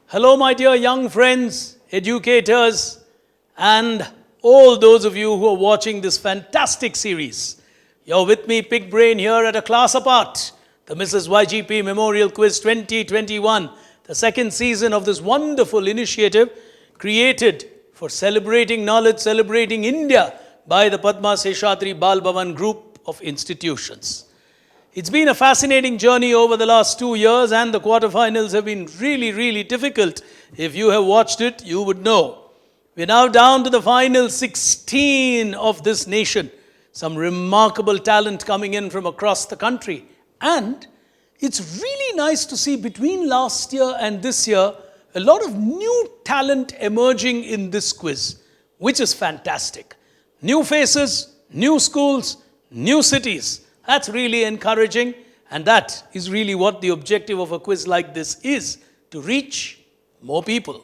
Hello, my dear young friends, educators, and all those of you who are watching this fantastic series. You're with me, Pickbrain, here at a class apart, the Mrs. YGP Memorial Quiz 2021, the second season of this wonderful initiative created for celebrating knowledge, celebrating India by the Padma Seshadri Bal Bhavan group of institutions. It's been a fascinating journey over the last 2 years, and the quarterfinals have been really difficult. If you have watched it, you would know. We're now down to the final 16 of this nation. Some remarkable talent coming in from across the country. And it's really nice to see between last year and this year, a lot of new talent emerging in this quiz, which is fantastic. New faces, new schools, new cities. That's really encouraging, and that is really what the objective of a quiz like this is, to reach more people.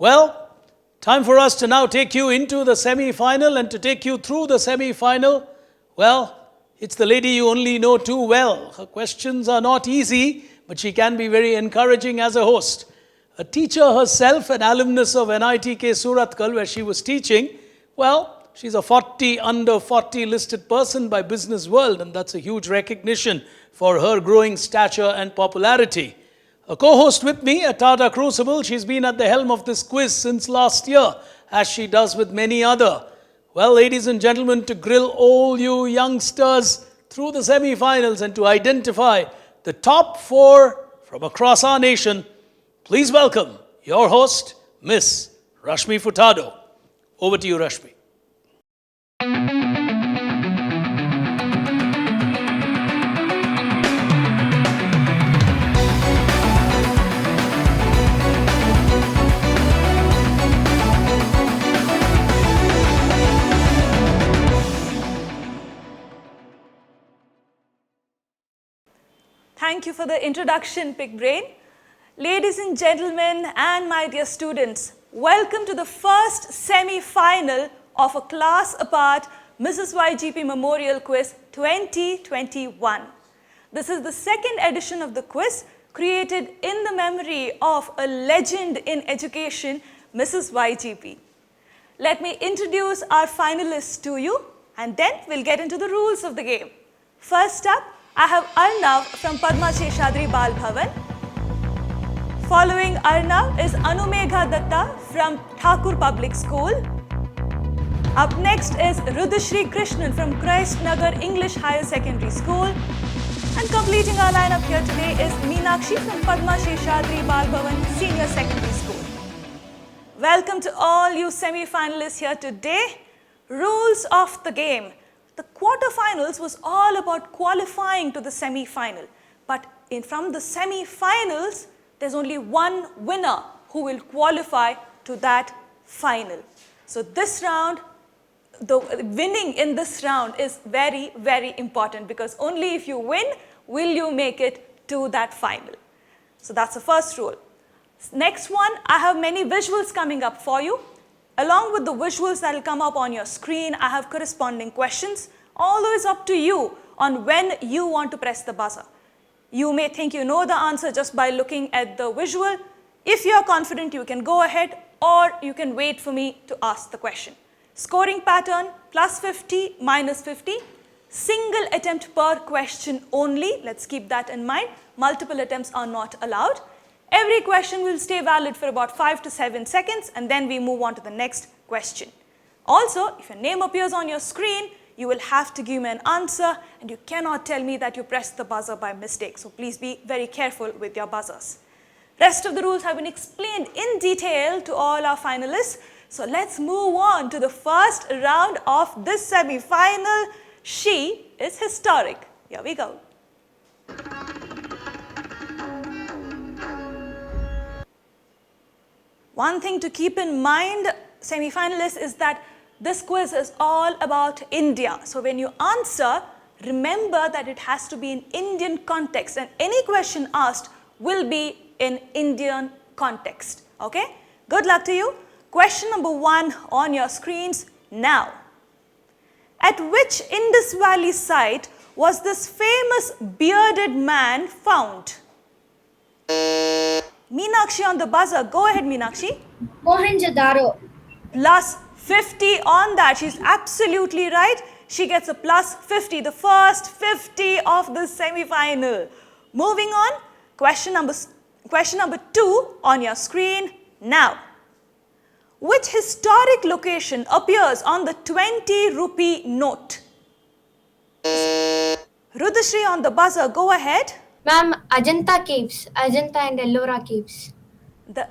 Well, time for us to now take you into the semi-final, and to take you through the semi-final, well, it's the lady you only know too well. Her questions are not easy, but she can be very encouraging as a host. A teacher herself, an alumnus of NITK Surathkal, where she was teaching, well, she's a 40 under 40 listed person by Business World, and that's a huge recognition for her growing stature and popularity. A co-host with me at Tata Crucible, she's been at the helm of this quiz since last year, as she does with many other. Well, ladies and gentlemen, to grill all you youngsters through the semi-finals and to identify the top 4 from across our nation, please welcome your host, Miss Rashmi Furtado. Over to you, Rashmi. Thank you for the introduction, Pickbrain. Ladies and gentlemen, and my dear students, welcome to the first semi-final of a class apart Mrs. YGP Memorial Quiz 2021. This is the second edition of the quiz, created in the memory of a legend in education, Mrs. YGP. Let me introduce our finalists to you, and then we'll get into the rules of the game. First up, I have Arnav from Padma Seshadri Bal Bhavan. Following Arnav is Anumegha Datta from Thakur Public School. Up next is Rudhashri Krishnan from Christ Nagar English Higher Secondary School. And completing our lineup here today is Meenakshi from Padma Seshadri Bal Bhavan Senior Secondary School. Welcome to all you semi-finalists here today. Rules of the game. The quarterfinals was all about qualifying to the semi-final. But from the semi-finals, there's only one winner who will qualify to that final. So this round, the winning in this round is very important, because only if you win will you make it to that final. So that's the first rule. Next one, I have many visuals coming up for you. Along with the visuals that will come up on your screen, I have corresponding questions. Always up to you on when you want to press the buzzer. You may think you know the answer just by looking at the visual. If you are confident, you can go ahead, or you can wait for me to ask the question. Scoring pattern, +50, -50. Single attempt per question only. Let's keep that in mind. Multiple attempts are not allowed. Every question will stay valid for about 5 to 7 seconds, and then we move on to the next question. Also, if your name appears on your screen, you will have to give me an answer, and you cannot tell me that you pressed the buzzer by mistake. So please be very careful with your buzzers. Rest of the rules have been explained in detail to all our finalists. So let's move on to the first round of this semi-final. She is historic. Here we go. One thing to keep in mind, semi-finalists, is that this quiz is all about India. So when you answer, remember that it has to be in Indian context, and any question asked will be in Indian context. Okay? Good luck to you. Question number 1 on your screens now. At which Indus Valley site was this famous bearded man found? Meenakshi on the buzzer. Go ahead, Meenakshi. Mohenjo-daro. Plus 50 on that. She's absolutely right. She gets a plus 50, the first 50 of the semi-final. Moving on, question number 2 on your screen now. Which historic location appears on the 20 rupee note? Rudashri on the buzzer, go ahead. Ma'am, Ajanta Caves. Ajanta and Ellora Caves. The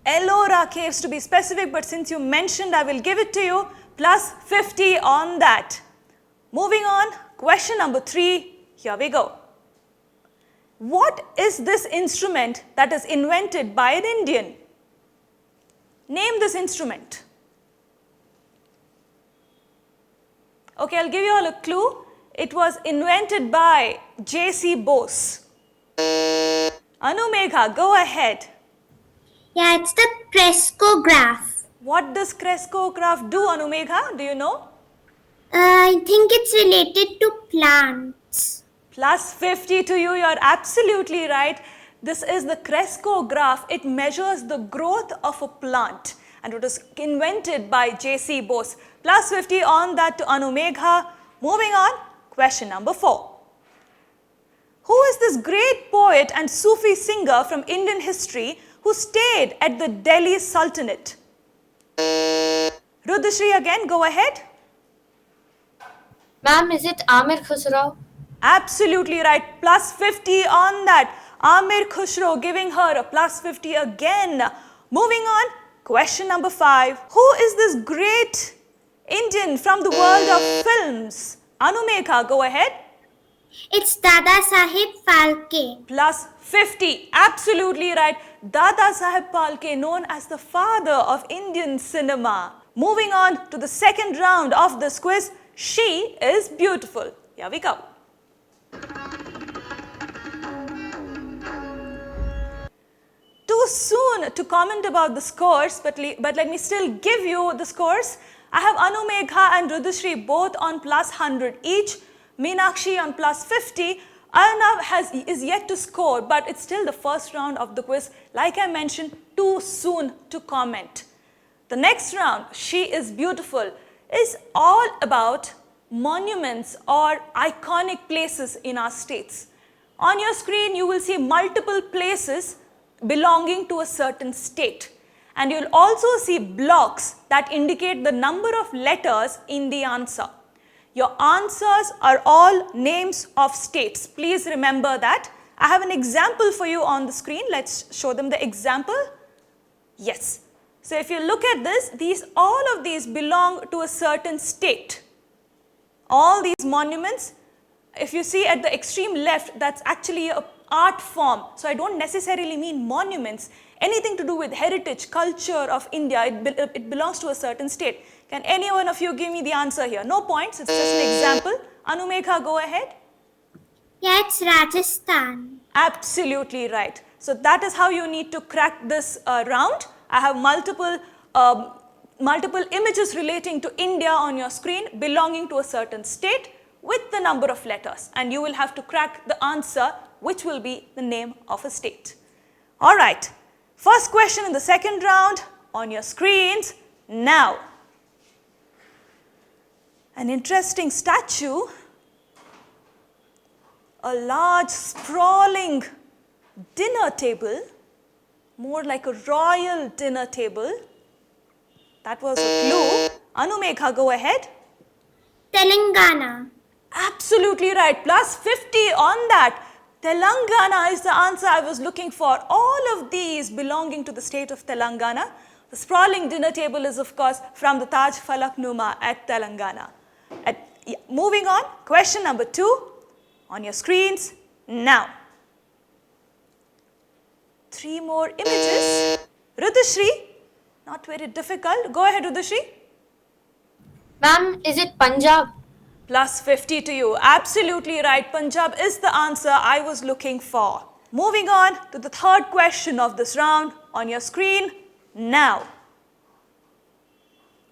Ellora Caves to be specific, but since you mentioned, I will give it to you. Plus 50 on that. Moving on, question number 3. Here we go. What is this instrument that is invented by an Indian? Name this instrument. Okay, I'll give you all a clue. It was invented by J.C. Bose. Anumegha, go ahead. Yeah, it's the crescograph. What does crescograph do, Anumegha? Do you know? I think it's related to plants. Plus 50 to you, you're absolutely right. This is the crescograph. It measures the growth of a plant and it was invented by J.C. Bose. Plus 50 on that to Anumegha. Moving on, question number 4. Who is this great poet and Sufi singer from Indian history who stayed at the Delhi Sultanate? Rudashri again, go ahead. Ma'am, is it Amir Khusrau? Absolutely right. Plus 50 on that. Amir Khusro giving her a plus 50 again. Moving on, question number 5. Who is this great Indian from the world of films? Anumegha, go ahead. It's Dada Saheb Phalke. Plus 50. Absolutely right. Dada Saheb Phalke, known as the father of Indian cinema. Moving on to the second round of this quiz. She is beautiful. Here we go. Too soon to comment about the scores, but let me still give you the scores. I have Anumegha and Rudashri both on plus 100 each. Meenakshi on plus 50. Arnav is yet to score, but it's still the first round of the quiz. Like I mentioned, too soon to comment. The next round, She is Beautiful, is all about monuments or iconic places in our states. On your screen, you will see multiple places belonging to a certain state. And you'll also see blocks that indicate the number of letters in the answer. Your answers are all names of states. Please remember that. I have an example for you on the screen. Let's show them the example. Yes. So if you look at this, all of these belong to a certain state. All these monuments, if you see at the extreme left, that's actually an art form. So I don't necessarily mean monuments. Anything to do with heritage, culture of India, it belongs to a certain state. Can any one of you give me the answer here? No points, it's just an example. Anumegha, go ahead. Yeah, it's Rajasthan. Absolutely right. So that is how you need to crack this round. I have multiple images relating to India on your screen belonging to a certain state with the number of letters. And you will have to crack the answer, which will be the name of a state. All right. First question in the second round on your screens now. An interesting statue, a large sprawling dinner table, more like a royal dinner table. That was a clue. Anumegha, go ahead. Telangana. Absolutely right. Plus 50 on that. Telangana is the answer I was looking for. All of these belonging to the state of Telangana. The sprawling dinner table is, of course, from the Taj Falak Numa at Telangana. Moving on, question number 2 on your screens now. 3 more images. Rudashri, not very difficult. Go ahead, Rudashri. Ma'am, is it Punjab? Plus 50 to you. Absolutely right. Punjab is the answer I was looking for. Moving on to the third question of this round on your screen now.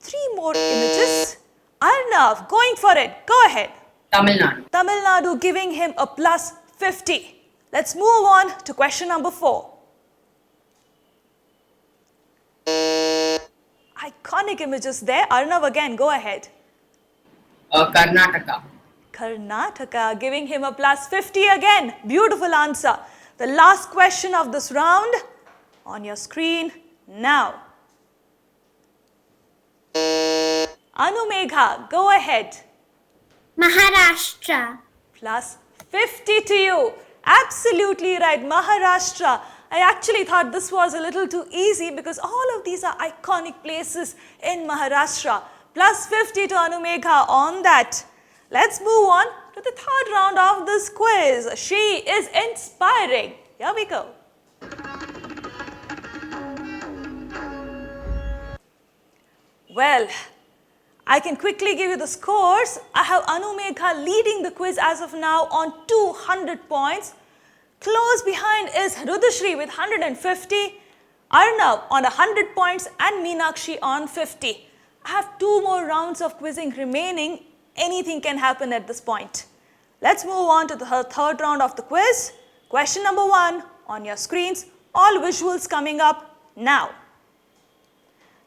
3 more images. Arnav, going for it. Go ahead. Tamil Nadu. Tamil Nadu giving him a plus 50. Let's move on to question number 4. iconic images there. Arnav, again, go ahead. Karnataka. Karnataka, giving him a plus 50 again. Beautiful answer. The last question of this round on your screen now. Anumegha, go ahead. Maharashtra. Plus 50 to you. Absolutely right, Maharashtra. I actually thought this was a little too easy because all of these are iconic places in Maharashtra. Plus 50 to Anumegha on that. Let's move on to the third round of this quiz. She is inspiring. Here we go. Well, I can quickly give you the scores. I have Anumegha leading the quiz as of now on 200 points. Close behind is Rudhashri with 150, Arnav on 100 points and Meenakshi on 50. I have 2 more rounds of quizzing remaining. Anything can happen at this point. Let's move on to the third round of the quiz. Question number 1 on your screens. All visuals coming up now.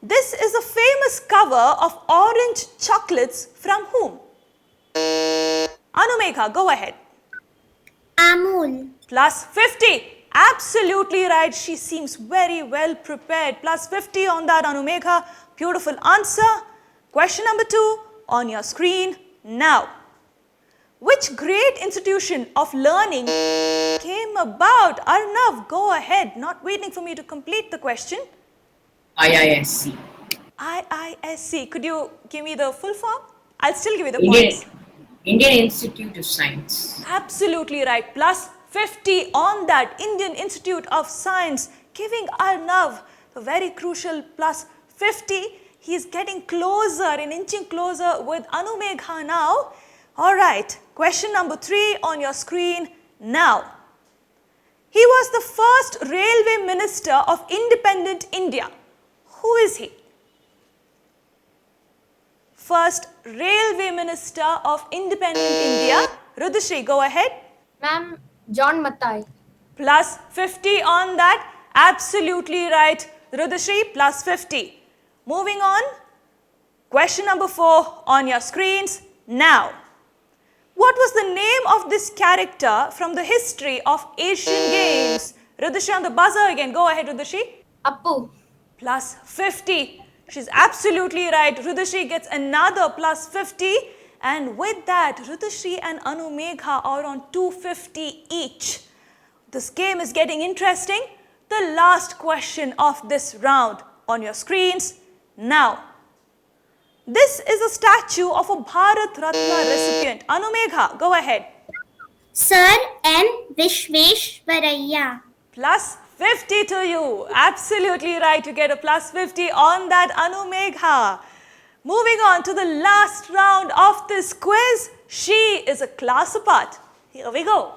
This is a famous cover of orange chocolates from whom? Anumegha, go ahead. Amul. Plus 50. Absolutely right. She seems very well prepared. Plus 50 on that, Anumegha. Beautiful answer. Question number 2 on your screen now. Which great institution of learning came about? Arnav, go ahead. Not waiting for me to complete the question. IISc. IISc. Could you give me the full form? I'll still give you the points. Indian Institute of Science. Absolutely right. Plus 50 on that. Indian Institute of Science, giving Arnav a very crucial plus 50. He's getting closer and inching closer with Anumegha now. All right. Question number 3 on your screen now. He was the first railway minister of independent India. Who is he? First railway minister of independent India. Rudhashri, go ahead. Ma'am, John Mathai. Plus 50 on that. Absolutely right. Rudhashri, plus 50. Moving on. Question number 4 on your screens now. What was the name of this character from the history of Asian Games? Rudhashri on the buzzer again. Go ahead, Rudhashri. Appu. Plus 50. She's absolutely right. Rudhashri gets another plus 50. And with that, Rudhashri and Anumegha are on 250 each. This game is getting interesting. The last question of this round on your screens now. This is a statue of a Bharat Ratna recipient. Anumegha, go ahead. Sir M. Vishveshwaraya. Plus 50 to you. Absolutely right. You get a plus 50 on that, Anumegha. Moving on to the last round of this quiz. She is a class apart. Here we go.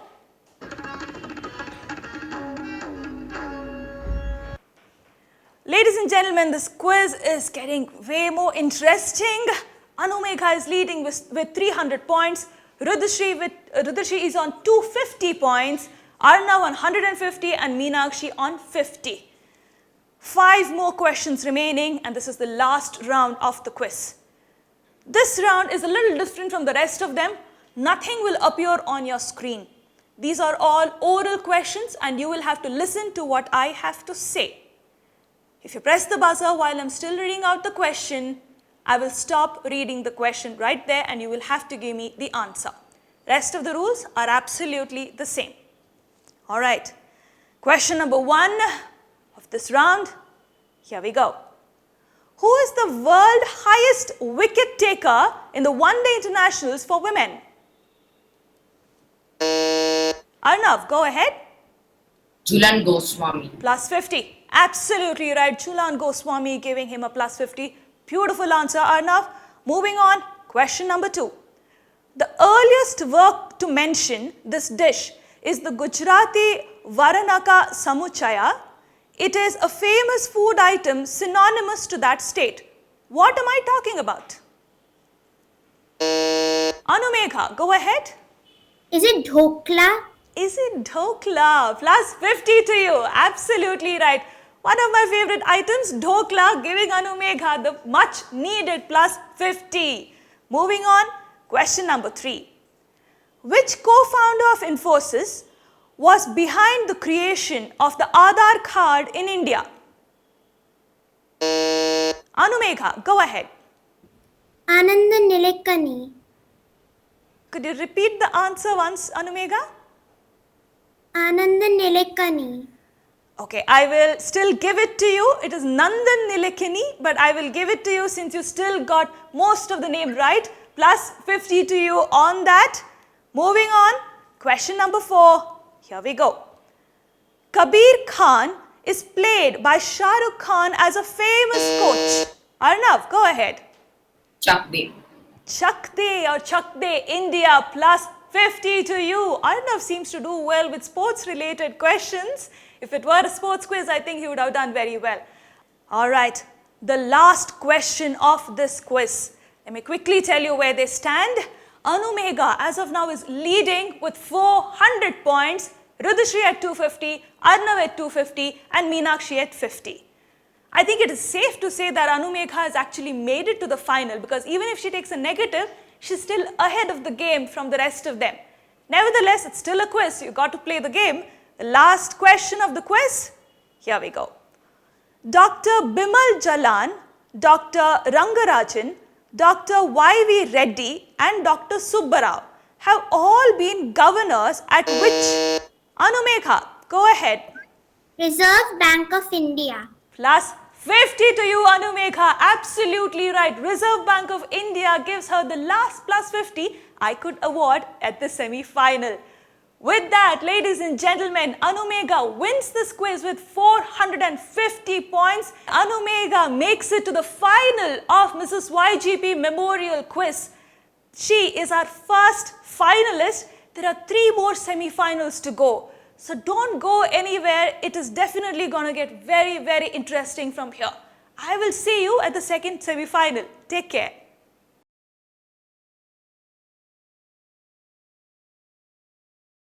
Ladies and gentlemen, this quiz is getting way more interesting. Anumegha is leading with 300 points. Rudhashri is on 250 points. Arnav on 150 and Meenakshi on 50. 5 more questions remaining and this is the last round of the quiz. This round is a little different from the rest of them. Nothing will appear on your screen. These are all oral questions and you will have to listen to what I have to say. If you press the buzzer while I'm still reading out the question, I will stop reading the question right there and you will have to give me the answer. Rest of the rules are absolutely the same. All right. Question number 1 of this round. Here we go. Who is the world highest wicket taker in the one-day internationals for women? Arnav, go ahead. Jhulan Goswami. Plus 50. Absolutely right. Jhulan Goswami giving him a plus 50. Beautiful answer, Arnav. Moving on. Question number 2. The earliest work to mention this dish is the Gujarati Varanaka Samuchaya. It is a famous food item synonymous to that state. What am I talking about? Anumegha, go ahead. Is it dhokla? Is it dhokla? Plus 50 to you. Absolutely right. One of my favorite items, dhokla, giving Anumegha the much needed plus 50. Moving on, question number 3. Which co-founder of Infosys was behind the creation of the Aadhaar card in India? Anumegha, go ahead. Ananda Nilekani. Could you repeat the answer once, Anumegha? Ananda Nilekani. Okay, I will still give it to you. It is Nandan Nilekani, but I will give it to you since you still got most of the name right. Plus 50 to you on that. Moving on, question number 4. Here we go. Kabir Khan is played by Shah Rukh Khan as a famous coach. Arnav, go ahead. Chuck Day. Chak De or Chak De India plus 50 to you. Arnav seems to do well with sports related questions. If it were a sports quiz, I think he would have done very well. Alright, the last question of this quiz. Let me quickly tell you where they stand. Anumegha as of now is leading with 400 points. Rudhishri at 250, Arnav at 250 and Meenakshi at 50. I think it is safe to say that Anumegha has actually made it to the final because even if she takes a negative, she's still ahead of the game from the rest of them. Nevertheless, it's still a quiz, so you've got to play the game. The last question of the quiz, here we go. Dr. Bimal Jalan, Dr. Rangarajan, Dr. Y.V. Reddy and Dr. Subbarao have all been governors at which? Anumegha, go ahead. Reserve Bank of India. Plus 50 to you, Anumegha. Absolutely right. Reserve Bank of India gives her the last plus 50 I could award at the semi-final. With that, ladies and gentlemen, Anumegha wins this quiz with 450 points. Anumegha makes it to the final of Mrs. YGP Memorial Quiz. She is our first finalist. There are 3 more semi-finals to go. So don't go anywhere. It is definitely going to get very, very interesting from here. I will see you at the second semi-final. Take care.